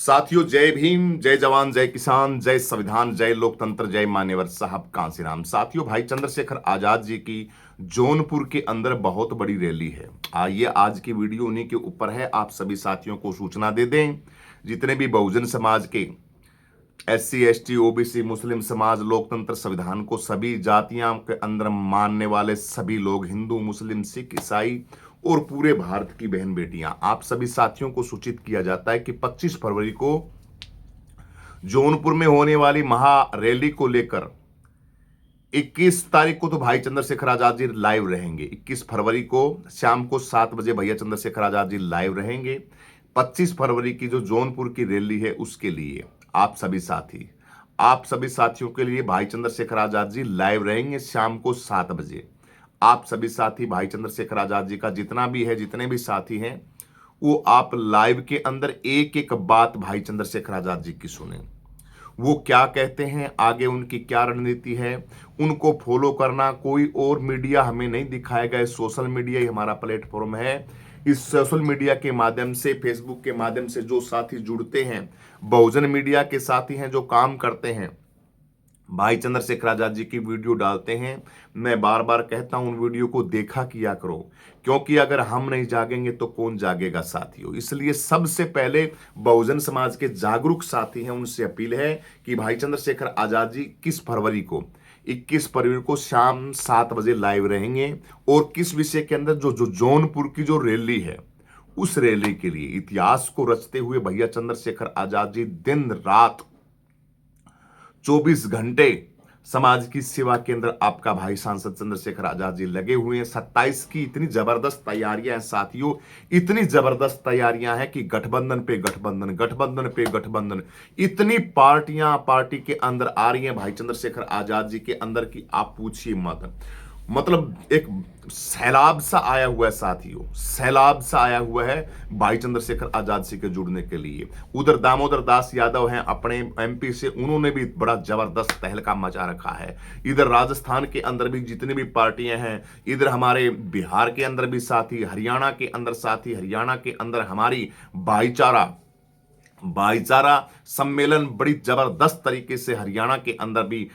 साथियों, जय भीम, जय जवान, जय किसान, जय संविधान, जय लोकतंत्र, जय मान्यवर साहब कांसीराम। साथियों, भाई चंद्रशेखर आजाद जी की जौनपुर के अंदर बहुत बड़ी रैली है। आइए, आज की वीडियो उन्हीं के ऊपर है। आप सभी साथियों को सूचना दे दें, जितने भी बहुजन समाज के SC ST OBC मुस्लिम समाज, लोकतंत्र, संविधान को सभी जातियां के अंदर मानने वाले सभी लोग, हिंदू, मुस्लिम, सिख, ईसाई और पूरे भारत की बहन बेटियां, आप सभी साथियों को सूचित किया जाता है कि 25 फरवरी को जौनपुर में होने वाली महा रैली को लेकर 21 तारीख को तो भाई चंद्रशेखर आजाद जी लाइव रहेंगे। 21 फरवरी को शाम को 7 बजे भैया चंद्रशेखर आजाद जी लाइव रहेंगे। 25 फरवरी की जो जौनपुर की रैली है उसके लिए आप सभी साथियों के लिए भाई चंद्रशेखर आजाद जी लाइव रहेंगे शाम को 7 बजे। आप सभी साथी भाई चंद्रशेखर आजाद जी का जितना भी है, जितने भी साथी हैं, वो आप लाइव के अंदर एक एक बात भाई चंद्रशेखर आजाद जी की सुने। वो क्या कहते हैं, आगे उनकी क्या रणनीति है, उनको फॉलो करना। कोई और मीडिया हमें नहीं दिखाएगा, सोशल मीडिया ही हमारा प्लेटफॉर्म है। इस सोशल मीडिया के माध्यम से, फेसबुक के माध्यम से जो साथी जुड़ते हैं, बहुजन मीडिया के साथी हैं जो काम करते हैं, भाई चंद्रशेखर आजाद जी की वीडियो डालते हैं। मैं बार बार कहता हूं, उन वीडियो को देखा किया करो, क्योंकि अगर हम नहीं जागेंगे तो कौन जागेगा साथियों। इसलिए सबसे पहले बहुजन समाज के जागरूक साथी हैं, उनसे अपील है कि भाई चंद्रशेखर आजाद जी 21 फरवरी को शाम 7 बजे लाइव रहेंगे। और किस विषय के अंदर, जो जौनपुर की जो रैली है, उस रैली के लिए इतिहास को रचते हुए भैया चंद्रशेखर आजाद जी दिन रात 24 घंटे समाज की सेवा के अंदर आपका भाई सांसद चंद्रशेखर आजाद जी लगे हुए हैं। 27 की इतनी जबरदस्त तैयारियां हैं साथियों, इतनी जबरदस्त तैयारियां हैं कि गठबंधन पे गठबंधन, गठबंधन पे गठबंधन, इतनी पार्टियां पार्टी के अंदर आ रही हैं भाई चंद्रशेखर आजाद जी के अंदर की आप पूछिए मत। मतलब एक सैलाब सा आया हुआ है साथियों, सैलाब सा आया हुआ है भाई चंद्रशेखर आजाद जी के जुड़ने के लिए। उधर दामोदर दास यादव हैं अपने MP से, उन्होंने भी बड़ा जबरदस्त तहलका मचा रखा है। इधर राजस्थान के अंदर भी जितनी भी पार्टियां हैं, इधर हमारे बिहार के अंदर भी साथी, हरियाणा के अंदर साथी, हरियाणा के अंदर हमारी भाईचारा सम्मेलन बड़ी जबरदस्त तरीके से हरियाणा के अंदर भी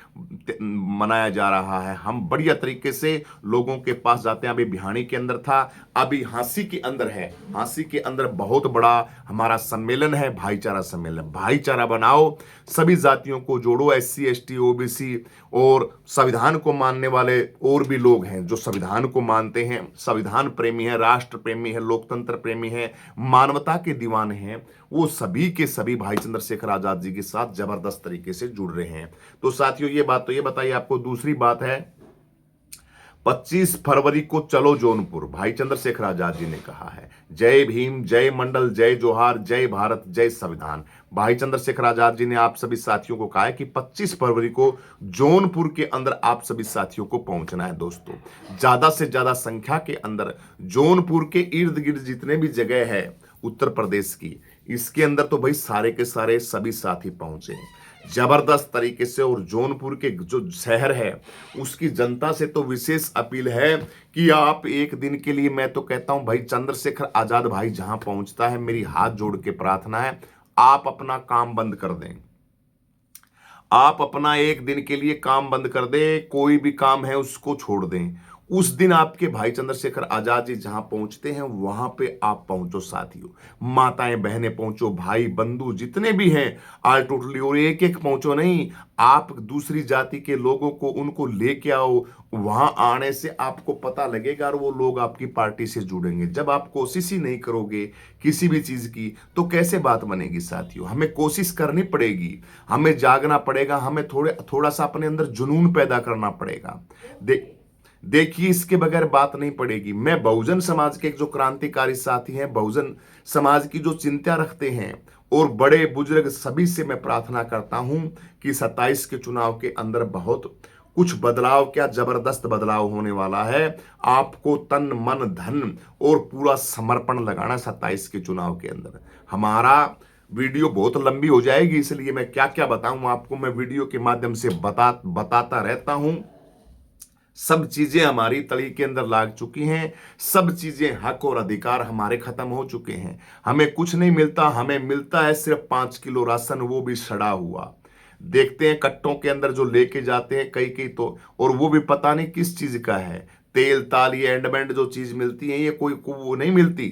मनाया जा रहा है। हम बढ़िया तरीके से लोगों के पास जाते हैं। अभी भिवानी के अंदर था, अभी हांसी के अंदर है। हांसी के अंदर बहुत बड़ा हमारा सम्मेलन है, भाईचारा सम्मेलन। भाईचारा बनाओ, सभी जातियों को जोड़ो, SC ST OBC और संविधान को मानने वाले और भी लोग हैं जो संविधान को मानते हैं, संविधान प्रेमी है, राष्ट्र प्रेमी है, लोकतंत्र प्रेमी है, मानवता के दीवाने हैं, वो सभी के सभी भाई चंद्रशेखर आजाद जी के साथ जबरदस्त तरीके से जुड़ रहे हैं। तो साथियों, ये बात तो ये बताइए आपको। दूसरी बात है, 25 फरवरी को चलो जौनपुर, भाई चंद्रशेखर आजाद जी ने कहा है। जय भीम, जय मंडल, जय जोहार, जय भारत, जय संविधान। भाई चंद्रशेखर आजाद जी ने आप सभी साथियों को कहा है कि 25 फरवरी को जौनपुर के अंदर आप सभी साथियों को पहुंचना है। दोस्तों, ज्यादा से ज्यादा संख्या के अंदर जौनपुर के इर्द गिर्द जितने भी जगह है उत्तर प्रदेश की, इसके अंदर तो भाई सारे के सारे सभी साथी पहुंचे जबरदस्त तरीके से। और जौनपुर के जो शहर है उसकी जनता से तो विशेष अपील है कि आप एक दिन के लिए, मैं तो कहता हूं भाई चंद्रशेखर आजाद भाई जहां पहुंचता है, मेरी हाथ जोड़ के प्रार्थना है, आप अपना काम बंद कर दें। आप अपना एक दिन के लिए काम बंद कर दें, कोई भी काम है उसको छोड़ दें। उस दिन आपके भाई चंद्रशेखर आजाद जी जहां पहुंचते हैं वहां पे आप पहुंचो साथियों। माताएं बहनें पहुंचो, भाई बंधु जितने भी हैं आल टोटली, और एक एक पहुंचो नहीं, आप दूसरी जाति के लोगों को उनको लेके आओ। वहां आने से आपको पता लगेगा और वो लोग आपकी पार्टी से जुड़ेंगे। जब आप कोशिश ही नहीं करोगे किसी भी चीज की तो कैसे बात बनेगी साथियों। हमें कोशिश करनी पड़ेगी, हमें जागना पड़ेगा, हमें थोड़ा सा अपने अंदर जुनून पैदा करना पड़ेगा। देखिए, इसके बगैर बात नहीं पड़ेगी। मैं बहुजन समाज के एक जो क्रांतिकारी साथी हैं, बहुजन समाज की जो चिंता रखते हैं और बड़े बुजुर्ग, सभी से मैं प्रार्थना करता हूं कि 27 के चुनाव के अंदर बहुत कुछ बदलाव, क्या जबरदस्त बदलाव होने वाला है। आपको तन मन धन और पूरा समर्पण लगाना 27 के चुनाव के अंदर। हमारा वीडियो बहुत लंबी हो जाएगी, इसलिए मैं क्या क्या बताऊं आपको, मैं वीडियो के माध्यम से बताता रहता हूं। सब चीजें हमारी तली के अंदर लाग चुकी हैं। सब चीजें, हक और अधिकार हमारे खत्म हो चुके हैं। हमें कुछ नहीं मिलता, हमें मिलता है सिर्फ 5 किलो राशन, वो भी सड़ा हुआ। देखते हैं कट्टों के अंदर जो लेके जाते हैं कई कई तो, और वो भी पता नहीं किस चीज का है। तेल ताल ये एंडमेंट जो चीज मिलती है, ये कोई वो नहीं मिलती।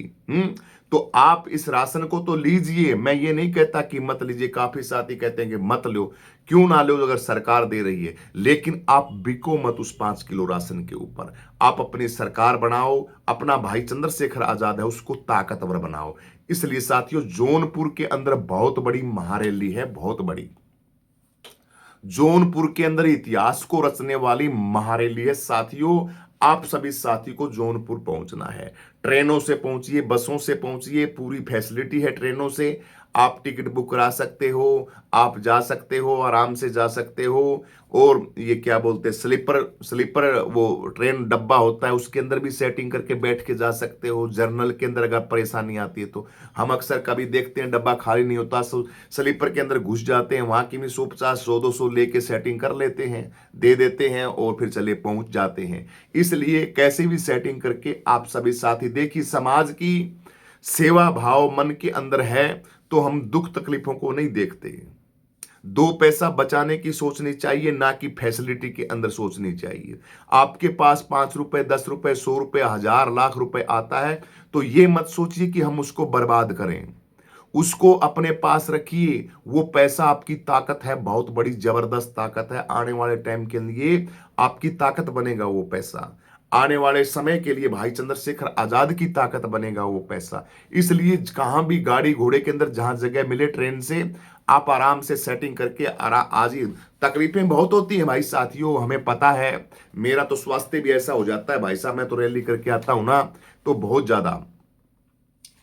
तो आप इस राशन को तो लीजिए, मैं ये नहीं कहता कि मत लीजिए। काफी साथी कहते हैं कि मत लो, क्यों ना लो अगर सरकार दे रही है, लेकिन आप बिको मत उस 5 किलो राशन के ऊपर। आप अपनी सरकार बनाओ, अपना भाई चंद्रशेखर आजाद है उसको ताकतवर बनाओ। इसलिए साथियों, जौनपुर के अंदर बहुत बड़ी महारैली है, बहुत बड़ी। जौनपुर के अंदर इतिहास को रचने वाली महारैली है साथियों। आप सभी साथी को जौनपुर पहुंचना है। ट्रेनों से पहुंचिए, बसों से पहुंचिए, पूरी फैसिलिटी है ट्रेनों से। आप टिकट बुक करा सकते हो, आप जा सकते हो, आराम से जा सकते हो। और ये क्या बोलते हैं, स्लीपर स्लीपर वो ट्रेन डब्बा होता है, उसके अंदर भी सेटिंग करके बैठ के जा सकते हो। जर्नल के अंदर अगर परेशानी आती है तो हम अक्सर कभी देखते हैं डब्बा खाली नहीं होता, स्लीपर के अंदर घुस जाते हैं, वहां की भी 150 100 200 लेके सेटिंग कर लेते हैं, दे देते हैं और फिर चले पहुंच जाते हैं। इसलिए कैसे भी सेटिंग करके आप सभी साथी देखिए, समाज की सेवा भाव मन के अंदर है तो हम दुख तकलीफों को नहीं देखते। 2 पैसा बचाने की सोचनी चाहिए, ना कि फैसिलिटी के अंदर सोचनी चाहिए। आपके पास 5 रुपए 10 रुपए 100 रुपए 1000 लाख रुपए आता है तो ये मत सोचिए कि हम उसको बर्बाद करें। उसको अपने पास रखिए। वो पैसा आपकी ताकत है, बहुत बड़ी जबरदस्त ताकत है। आने वाले टाइम के लिए आपकी ताकत बनेगा वो पैसा। आने वाले समय के लिए भाई चंद्रशेखर आजाद की ताकत बनेगा वो पैसा। इसलिए कहां भी गाड़ी घोड़े के अंदर जहां जगह मिले ट्रेन से, आप आराम से सेटिंग करके आज ही। तकलीफें बहुत होती हैं भाई साथियों, हमें पता है। मेरा तो स्वास्थ्य भी ऐसा हो जाता है भाई साहब, मैं तो रैली करके आता हूं ना, तो बहुत ज्यादा,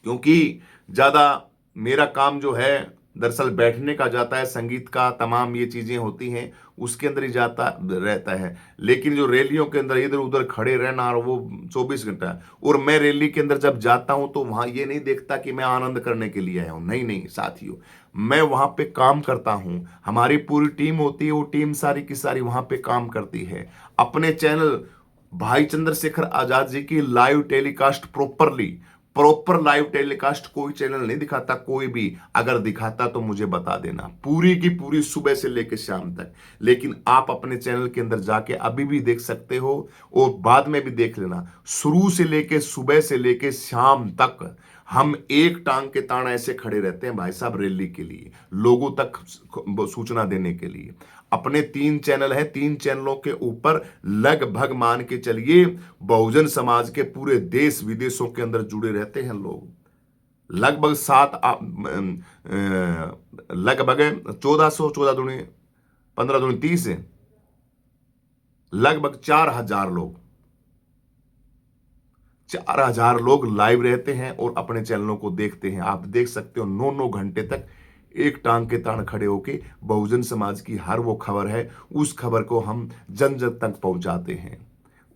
क्योंकि ज्यादा मेरा काम जो है दरअसल बैठने का जाता है, संगीत का तमाम ये चीजें होती हैं उसके अंदर ही जाता रहता है। लेकिन जो रैलियों के अंदर इधर उधर खड़े रहना, और वो 24 घंटा, और मैं रैली के अंदर जब जाता हूं तो वहां ये नहीं देखता कि मैं आनंद करने के लिए आया हूं। नहीं नहीं साथियों, मैं वहां पे काम करता हूं। हमारी पूरी टीम होती है, वो टीम सारी की सारी वहां पे काम करती है। अपने चैनल भाई चंद्रशेखर आजाद जी की live telecast proper live telecast कोई चैनल नहीं दिखाता, कोई भी अगर दिखाता तो मुझे बता देना, पूरी की पूरी सुबह से लेकर शाम तक। लेकिन आप अपने चैनल के अंदर जाके अभी भी देख सकते हो, और बाद में भी देख लेना। शुरू से लेके सुबह से लेके शाम तक हम एक टांग के तान ऐसे खड़े रहते हैं भाई साहब, रैली के लिए, लोगों तक सूचना देने के लिए। अपने 3 चैनल है, 3 चैनलों के ऊपर लगभग मान के चलिए बहुजन समाज के पूरे देश विदेशों के अंदर जुड़े रहते हैं लोग। लगभग लगभग 1400, 14 दूनी 15 दूनी 30, लगभग 4000 लोग, 4000 लोग लाइव रहते हैं और अपने चैनलों को देखते हैं। आप देख सकते हो 9 9 घंटे तक एक टांग के तान खड़े होके बहुजन समाज की हर वो खबर है, उस खबर को हम जन जन तक पहुंचाते हैं।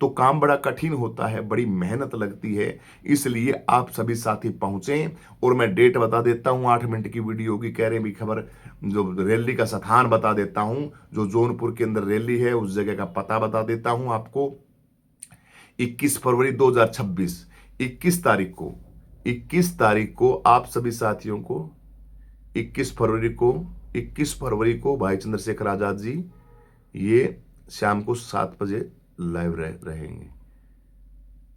तो काम बड़ा कठिन होता है, बड़ी मेहनत लगती है। इसलिए आप सभी साथी पहुंचे, और मैं डेट बता देता हूं, 8 मिनट की वीडियो होगी, कह रहे भी खबर, जो रैली का स्थान बता देता हूं, जो जौनपुर के अंदर रैली है उस जगह का पता बता देता हूं आपको। 21 फरवरी 2026, 21 तारीख को आप सभी साथियों को 21 फरवरी को भाई चंद्रशेखर आजाद जी ये शाम को 7 बजे लाइव रहेंगे।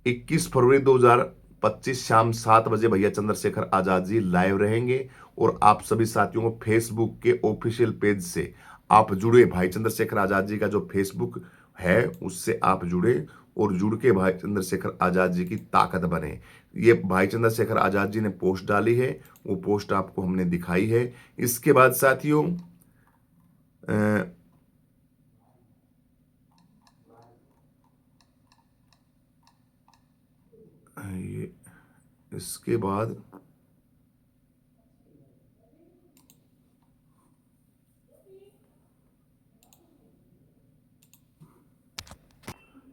21 फरवरी 2025 शाम 7 बजे भैया चंद्रशेखर आजाद जी लाइव रहेंगे। और आप सभी साथियों को फेसबुक के ऑफिशियल पेज से आप जुड़े, भाई चंद्रशेखर आजाद जी का जो फेसबुक है उससे आप जुड़े, और जुड़ के भाई चंद्रशेखर आजाद जी की ताकत बने। ये भाई चंद्रशेखर आजाद जी ने पोस्ट डाली है, वो पोस्ट आपको हमने दिखाई है। इसके बाद साथियों ये इसके बाद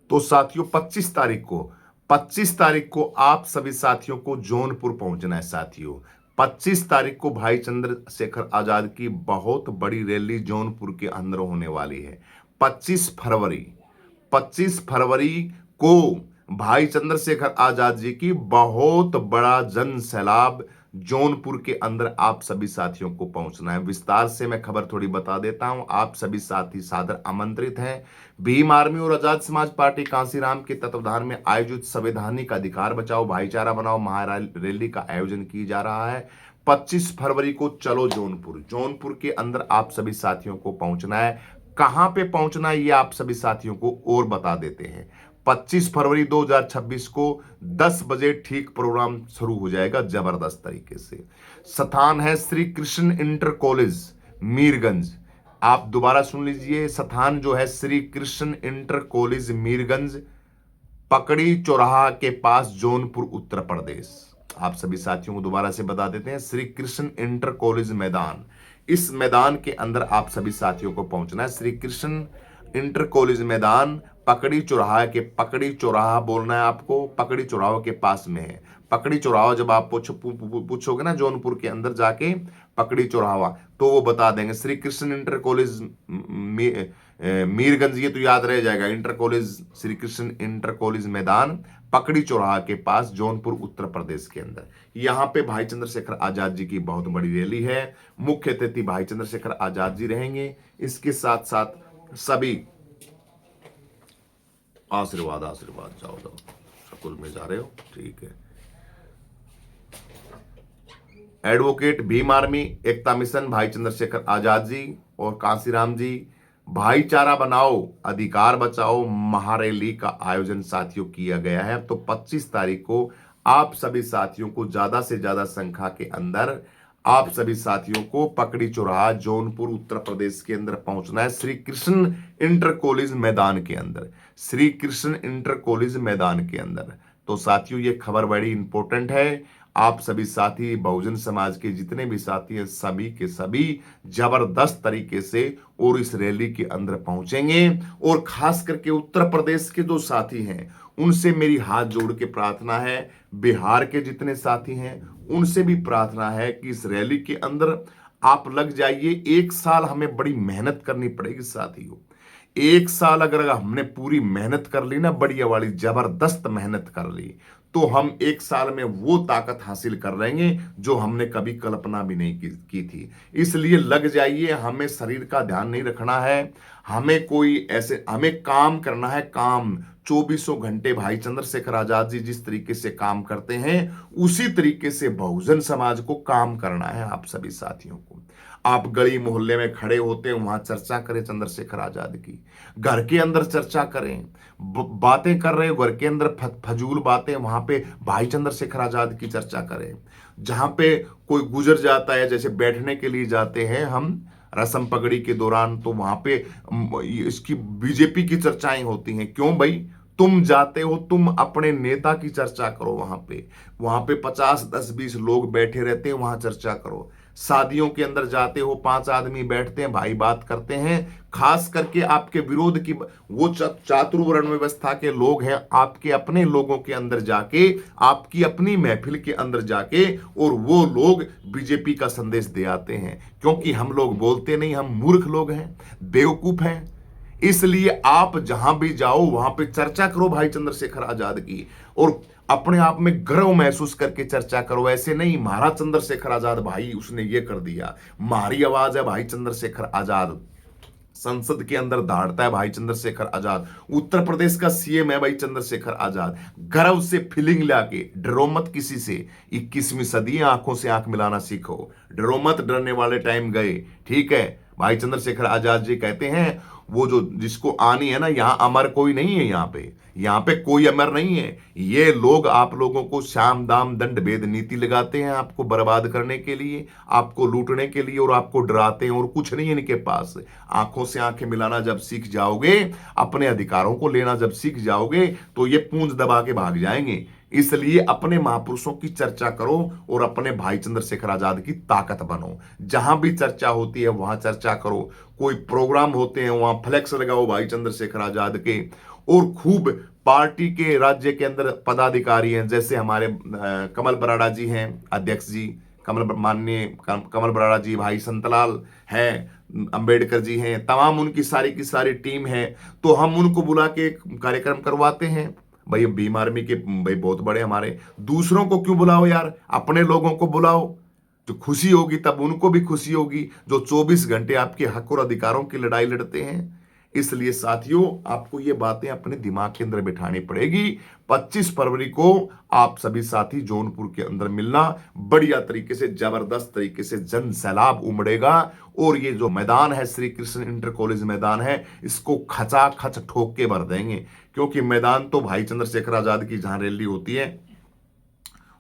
तो साथियों 25 तारीख को आप सभी साथियों को जौनपुर पहुंचना है साथियों। 25 तारीख को भाई चंद्रशेखर आजाद की बहुत बड़ी रैली जौनपुर के अंदर होने वाली है। 25 फरवरी 25 फरवरी को भाई चंद्रशेखर आजाद जी की बहुत बड़ा जन सैलाब जौनपुर के अंदर आप सभी साथियों को पहुंचना है। विस्तार से मैं खबर थोड़ी बता देता हूं। आप सभी साथी सादर आमंत्रित हैं। भीम आर्मी और आजाद समाज पार्टी कांसीराम के तत्वाधान में आयोजित संवैधानिक अधिकार बचाओ भाईचारा बनाओ महारैली का आयोजन किया जा रहा है। 25 फरवरी को चलो जौनपुर। जौनपुर के अंदर आप सभी साथियों को पहुंचना है। कहां पे पहुंचना है ये आप सभी साथियों को और बता देते हैं। 25 फरवरी 2026 को 10 बजे ठीक प्रोग्राम शुरू हो जाएगा जबरदस्त तरीके से। स्थान है श्री कृष्ण इंटर कॉलेज मीरगंज। आप दोबारा सुन लीजिए, स्थान जो है श्री कृष्ण इंटर कॉलेज मीरगंज, पकड़ी चौराहा के पास, जौनपुर उत्तर प्रदेश। आप सभी साथियों को दोबारा से बता देते हैं, श्री कृष्ण इंटर कॉलेज मैदान। इस मैदान के अंदर आप सभी साथियों को पहुंचना है। श्री कृष्ण इंटर कॉलेज मैदान, पकड़ी चौराहा के, पकड़ी चौराहा बोलना है आपको, पकड़ी चौराहा के पास में है। पकड़ी चौराहा जब आप पूछोगे ना जौनपुर के अंदर जाके पकड़ी चौराहा, तो वो बता देंगे। श्री कृष्ण इंटर कॉलेज मीरगंज, ये तो याद रह जाएगा। Inter college, Shri Krishna inter college मैदान, पकड़ी चौराहा के पास, जौनपुर उत्तर प्रदेश के अंदर। यहां पे भाई चंद्रशेखर आजाद जी की बहुत बड़ी रैली है। मुख्य अतिथि भाई चंद्रशेखर आजाद जी रहेंगे। इसके साथ साथ सभी आशीर्वाद जाओ जाओ, स्कूल में जा रहे हो, ठीक है। एडवोकेट भीम आर्मी एकता मिशन भाई चंद्रशेखर आजाद जी और कांसीराम जी, भाईचारा बनाओ अधिकार बचाओ महारैली का आयोजन साथियों किया गया है। तो 25 तारीख को आप सभी साथियों को ज्यादा से ज्यादा संख्या के अंदर आप सभी साथियों को पकड़ी चौराहा जौनपुर उत्तर प्रदेश के अंदर पहुंचना है। श्री कृष्ण इंटर कॉलेज मैदान के अंदर, श्री कृष्ण इंटर कॉलेज मैदान के अंदर। तो साथियों ये खबर बड़ी इंपॉर्टेंट है। आप सभी साथी बहुजन समाज के जितने भी साथी हैं सभी के सभी जबरदस्त तरीके से और इस रैली के अंदर पहुंचेंगे। और खास करके उत्तर प्रदेश के जो साथी हैं उनसे मेरी हाथ जोड़ के प्रार्थना है, बिहार के जितने साथी हैं उनसे भी प्रार्थना है कि इस रैली के अंदर आप लग जाइए। 1 साल हमें बड़ी मेहनत करनी पड़ेगी साथियों। 1 साल अगर हमने पूरी मेहनत कर ली ना, बढ़िया वाली जबरदस्त मेहनत कर ली, तो हम 1 साल में वो ताकत हासिल कर लेंगे जो हमने कभी कल्पना भी नहीं की थी। इसलिए लग जाइए। हमें शरीर का ध्यान नहीं रखना है, हमें कोई ऐसे, हमें काम करना है। काम 24 घंटे भाई चंद्रशेखर आजाद जी जिस तरीके से काम करते हैं उसी तरीके से बहुजन समाज को काम करना है। आप सभी साथियों को, आप गली मोहल्ले में खड़े होते हैं, वहां चर्चा करें चंद्रशेखर आजाद की, घर के अंदर चर्चा करें। बातें कर रहे हो घर के अंदर फजूल बातें, वहां पे भाई चंद्रशेखर आजाद की चर्चा करें। जहां पे कोई गुजर जाता है, जैसे बैठने के लिए जाते हैं हम रसम पगड़ी के दौरान, तो वहां पे इसकी बीजेपी की चर्चाएं होती हैं। क्यों भाई, तुम जाते हो, तुम अपने नेता की चर्चा करो। वहां पे 50, 10, 20 लोग बैठे रहते हैं, वहां चर्चा करो। शादियों के अंदर जाते हो, 5 आदमी बैठते हैं, भाई बात करते हैं। खास करके आपके विरोध की वो चातुर्वर्ण व्यवस्था के लोग हैं, आपके अपने लोगों के अंदर जाके, आपकी अपनी महफिल के अंदर जाके, और वो लोग बीजेपी का संदेश दे आते हैं। क्योंकि हम लोग बोलते नहीं, हम मूर्ख लोग हैं, बेवकूफ हैं। इसलिए आप जहां भी जाओ वहां पे चर्चा करो भाई चंद्रशेखर आजाद की, और अपने आप में गर्व महसूस करके चर्चा करो। ऐसे नहीं महाराज चंद्रशेखर आजाद भाई उसने ये कर दिया, हमारी आवाज है भाई चंद्रशेखर आजाद, संसद के अंदर दौड़ता है भाई चंद्रशेखर आजाद, उत्तर प्रदेश का सीएम है भाई चंद्रशेखर आजाद। गर्व से फीलिंग लाके, डरो मत किसी से। 21वीं सदी, आंखों से आंख मिलाना सीखो, डरो मत, डरने वाले टाइम गए, ठीक है। भाई चंद्रशेखर आजाद जी कहते हैं, वो जो जिसको आनी है ना, यहां अमर कोई नहीं है, यहाँ पे कोई अमर नहीं है। ये लोग आप लोगों को शाम दाम दंड भेद नीति लगाते हैं, आपको बर्बाद करने के लिए, आपको लूटने के लिए, और आपको डराते हैं, और कुछ नहीं है इनके पास। आंखों से आंखें मिलाना जब सीख जाओगे, अपने अधिकारों को लेना जब सीख जाओगे, तो ये पूंछ दबा के भाग जाएंगे। इसलिए अपने महापुरुषों की चर्चा करो और अपने भाई चंद्रशेखर आजाद की ताकत बनो। जहां भी चर्चा होती है वहां चर्चा करो, कोई प्रोग्राम होते हैं वहां फ्लेक्स लगाओ भाई चंद्रशेखर आजाद के। और खूब पार्टी के राज्य के अंदर पदाधिकारी हैं, जैसे हमारे कमल बराड़ा जी हैं, अध्यक्ष जी कमल बराड़ा जी, भाई संतलाल हैं, अंबेडकर जी हैं, तमाम उनकी सारी की सारी टीम है। तो हम उनको बुला के एक कार्यक्रम करवाते हैं। भाई भीम आर्मी के भाई बहुत बड़े हमारे, दूसरों को क्यों बुलाओ यार, अपने लोगों को बुलाओ। जो खुशी होगी तब उनको भी खुशी होगी, जो 24 घंटे आपके हक और अधिकारों की लड़ाई लड़ते हैं। इसलिए साथियों, आपको ये बातें अपने दिमाग के अंदर बिठानी पड़ेगी। 25 फरवरी को आप सभी साथी जौनपुर के अंदर मिलना, बढ़िया तरीके से, जबरदस्त तरीके से जन सैलाब उमड़ेगा। और ये जो मैदान है, श्री कृष्ण इंटर कॉलेज मैदान है, इसको खचाखच ठोक के भर देंगे। क्योंकि मैदान तो भाई चंद्रशेखर आजाद की जहां रैली होती है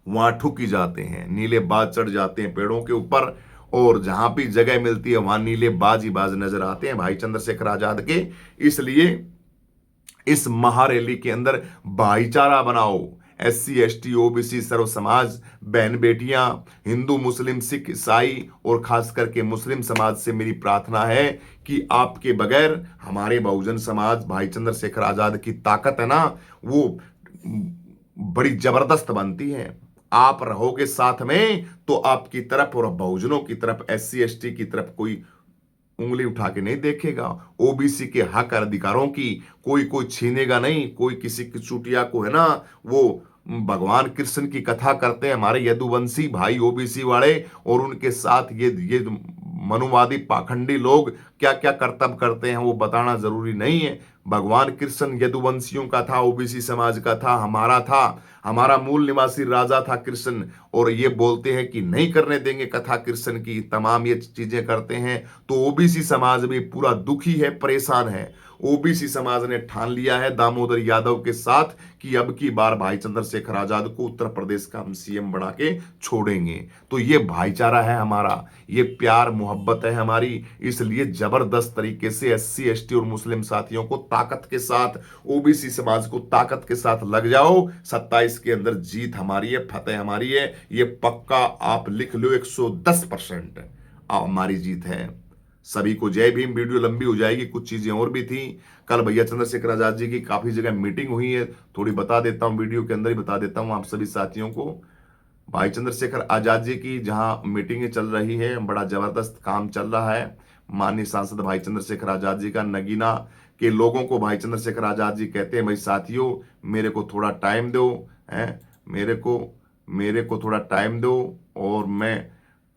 वहां ठुकी जाते हैं, नीले बाज चढ़ जाते हैं पेड़ों के ऊपर, और जहां भी जगह मिलती है वहां नीले बाज ही बाज नजर आते हैं भाई चंद्रशेखर आजाद के। इसलिए इस महारैली के अंदर भाईचारा बनाओ। SC ST OBC सर्व समाज, बहन बेटियां, हिंदू मुस्लिम सिख ईसाई और खास करके मुस्लिम समाज से मेरी प्रार्थना है कि आपके बगैर हमारे बहुजन समाज, भाई चंद्रशेखर आजाद की ताकत है ना, वो बड़ी जबरदस्त बनती है। आप रहोगे साथ में तो आपकी तरफ और बहुजनों की तरफ, SC ST की तरफ कोई उंगली उठा के नहीं देखेगा। OBC के हक अधिकारों की कोई छीनेगा नहीं। कोई किसी की चुटिया को है ना, वो भगवान कृष्ण की कथा करते हैं हमारे यदुवंशी भाई OBC वाले, और उनके साथ ये मनुवादी पाखंडी लोग क्या क्या करतब करते हैं वो बताना जरूरी नहीं है। भगवान कृष्ण यदुवंशियों का था, OBC समाज का था, हमारा था, हमारा मूल निवासी राजा था कृष्ण। और ये बोलते हैं कि नहीं करने देंगे कथा कृष्ण की, तमाम ये चीजें करते हैं। तो OBC समाज भी पूरा दुखी है, परेशान है। OBC समाज ने ठान लिया है दामोदर यादव के साथ कि अब की बार भाई चंद्रशेखर आजाद को उत्तर प्रदेश का हम CM बना के छोड़ेंगे। तो ये भाईचारा है हमारा, ये प्यार मोहब्बत है हमारी। इसलिए जबरदस्त तरीके से SC ST और मुस्लिम साथियों को ताकत के साथ, OBC समाज को ताकत के साथ लग जाओ। 27 के अंदर जीत हमारी है, फतेह हमारी है, ये पक्का आप लिख लो। 110% हमारी जीत है। सभी को जय भीम। वीडियो लंबी हो जाएगी, कुछ चीजें और भी थी। कल भैया चंद्रशेखर आजाद जी की काफी जगह मीटिंग हुई है, थोड़ी बता देता हूं, वीडियो के अंदर ही बता देता हूं आप सभी साथियों को। भाई चंद्रशेखर आजाद जी की जहां मीटिंगें चल रही है, बड़ा जबरदस्त काम चल रहा है। माननीय सांसद भाई चंद्रशेखर आजाद जी का नगीना के लोगों को भाई चंद्रशेखर आजाद जी कहते हैं, भाई साथियों मेरे को थोड़ा टाइम दो, है मेरे को थोड़ा टाइम दो, और मैं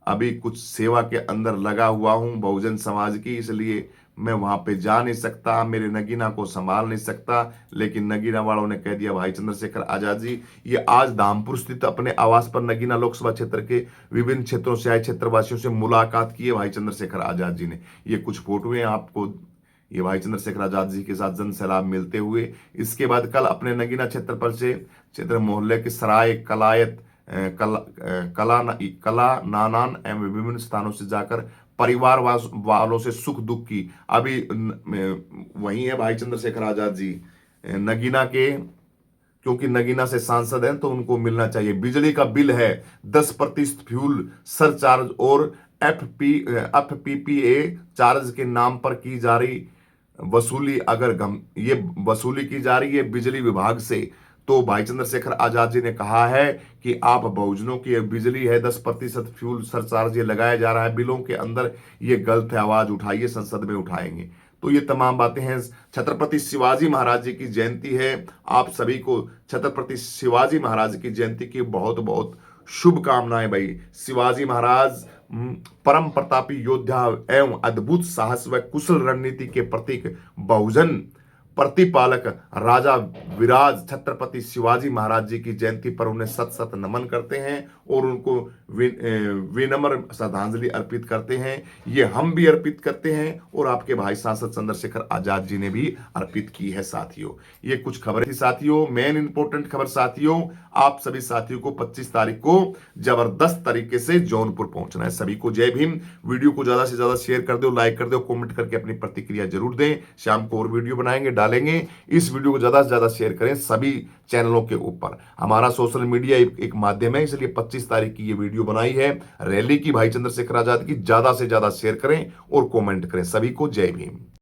अभी कुछ सेवा के अंदर लगा हुआ हूं बहुजन समाज की, इसलिए मैं वहां पे जा नहीं सकता, मेरे नगीना को संभाल नहीं सकता। लेकिन नगीना वालों ने कह दिया भाई चंद्रशेखर आजाद जी, ये आज धामपुर स्थित अपने आवास पर नगीना लोकसभा क्षेत्र के विभिन्न क्षेत्रों से आए क्षेत्रवासियों से मुलाकात की है भाई चंद्रशेखर आजाद जी ने। ये कुछ फोटो हैं आपको, ये भाई चंद्रशेखर आजाद जी के साथ जन सैलाब मिलते हुए। इसके बाद कल अपने नगीना क्षेत्र पर से क्षेत्र मोहल्ले के सराय कलायत कला नानान एवं विभिन्न स्थानों से जाकर परिवार वालों से सुख दुख की, अभी वही है भाई चंद्रशेखर आजाद जी नगीना के, क्योंकि नगीना से सांसद हैं तो उनको मिलना चाहिए। बिजली का बिल है 10% फ्यूल सरचार्ज और FPPA चार्ज के नाम पर की जा रही वसूली, अगर ये वसूली की जा रही है बिजली विभाग से, तो भाई चंद्रशेखर आजाद जी ने कहा है कि आप बहुजनों की बिजली है 10% फ्यूल सरचार्ज ये लगाया जा रहा है बिलों के अंदर, ये गलत है, आवाज उठाइए, संसद में उठाएंगे। तो ये तमाम बातें हैं। छत्रपति शिवाजी महाराज जी की जयंती है, आप सभी को छत्रपति शिवाजी महाराज की जयंती की बहुत बहुत शुभकामनाएं। भाई शिवाजी महाराज परम प्रतापी योद्धा एवं अद्भुत साहस व कुशल रणनीति के प्रतीक, बहुजन प्रतिपालक राजा विराज छत्रपति शिवाजी महाराज जी की जयंती पर उन्हें सत सत नमन करते हैं और उनको विनम्र श्रद्धांजलि अर्पित करते हैं। ये हम भी अर्पित करते हैं और आपके भाई सांसद चंद्रशेखर आजाद जी ने भी अर्पित की है। साथियों, ये कुछ खबरें थी साथियों, मेन इंपॉर्टेंट खबर साथियों, आप सभी साथियों को 25 तारीख को जबरदस्त तरीके से जौनपुर पहुंचना है। सभी को जय भीम। वीडियो को ज्यादा से ज्यादा शेयर कर दो, लाइक कर दो, कमेंट करके अपनी प्रतिक्रिया जरूर दें। शाम को और वीडियो बनाएंगे, डालेंगे। इस वीडियो को ज्यादा से ज्यादा शेयर करें सभी चैनलों के ऊपर। हमारा सोशल मीडिया एक माध्यम है, इसलिए 25 तारीख की ये वीडियो बनाई है रैली की भाई चंद्रशेखर आजाद की। ज्यादा से ज्यादा शेयर करें और कमेंट करें। सभी को जय भीम।